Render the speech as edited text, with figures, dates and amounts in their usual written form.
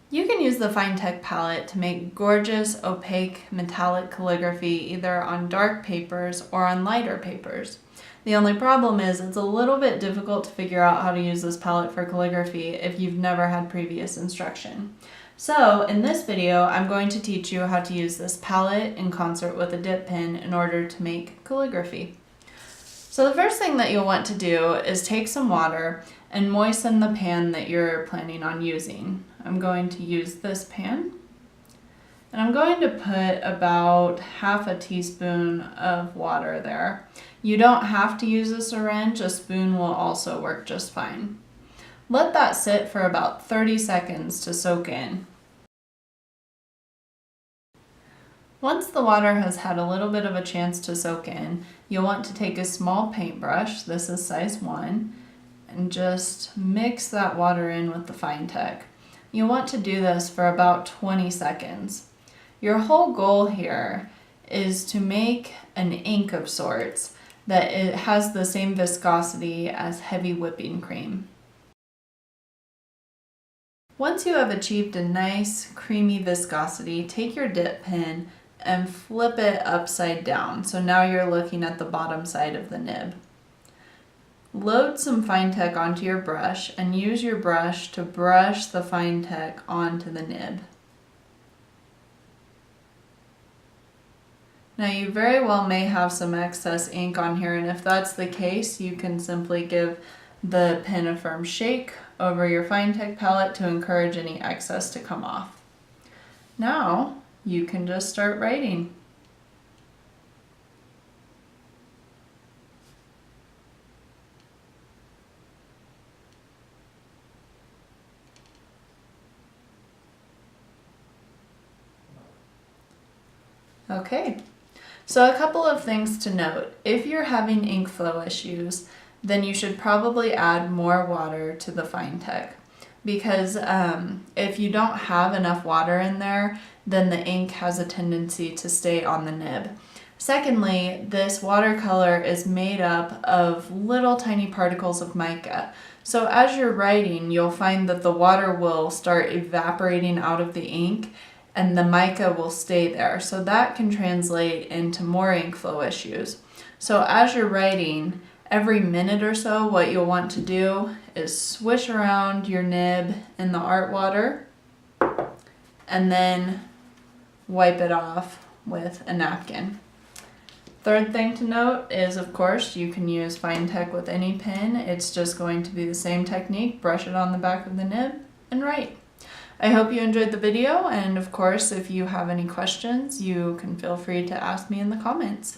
You can use the Finetec palette to make gorgeous, opaque, metallic calligraphy either on dark papers or on lighter papers. The only problem is it's a little bit difficult to figure out how to use this palette for calligraphy if you've never had previous instruction. So in this video, I'm going to teach you how to use this palette in concert with a dip pen in order to make calligraphy. So the first thing that you'll want to do is take some water and moisten the pan that you're planning on using. I'm going to use this pan, and I'm going to put about half a teaspoon of water there. You don't have to use a syringe, a spoon will also work just fine. Let that sit for about 30 seconds to soak in. Once the water has had a little bit of a chance to soak in, you'll want to take a small paintbrush, this is size 1, and just mix that water in with the Finetec. You'll want to do this for about 20 seconds. Your whole goal here is to make an ink of sorts that it has the same viscosity as heavy whipping cream. Once you have achieved a nice creamy viscosity, take your dip pen and flip it upside down. So now you're looking at the bottom side of the nib. Load some Finetec onto your brush and use your brush to brush the Finetec onto the nib. Now you very well may have some excess ink on here, and if that's the case, you can simply give the pen a firm shake over your Finetec palette to encourage any excess to come off. Now you can just start writing. Okay, so a couple of things to note. If you're having ink flow issues, then you should probably add more water to the Finetec, because if you don't have enough water in there, then the ink has a tendency to stay on the nib. Secondly, this watercolor is made up of little tiny particles of mica. So as you're writing, you'll find that the water will start evaporating out of the ink and the mica will stay there. So that can translate into more ink flow issues. So as you're writing, every minute or so, what you'll want to do is swish around your nib in the art water and then wipe it off with a napkin. Third thing to note is, of course, you can use Finetec with any pen. It's just going to be the same technique. Brush it on the back of the nib and write. I hope you enjoyed the video, and of course, if you have any questions, you can feel free to ask me in the comments.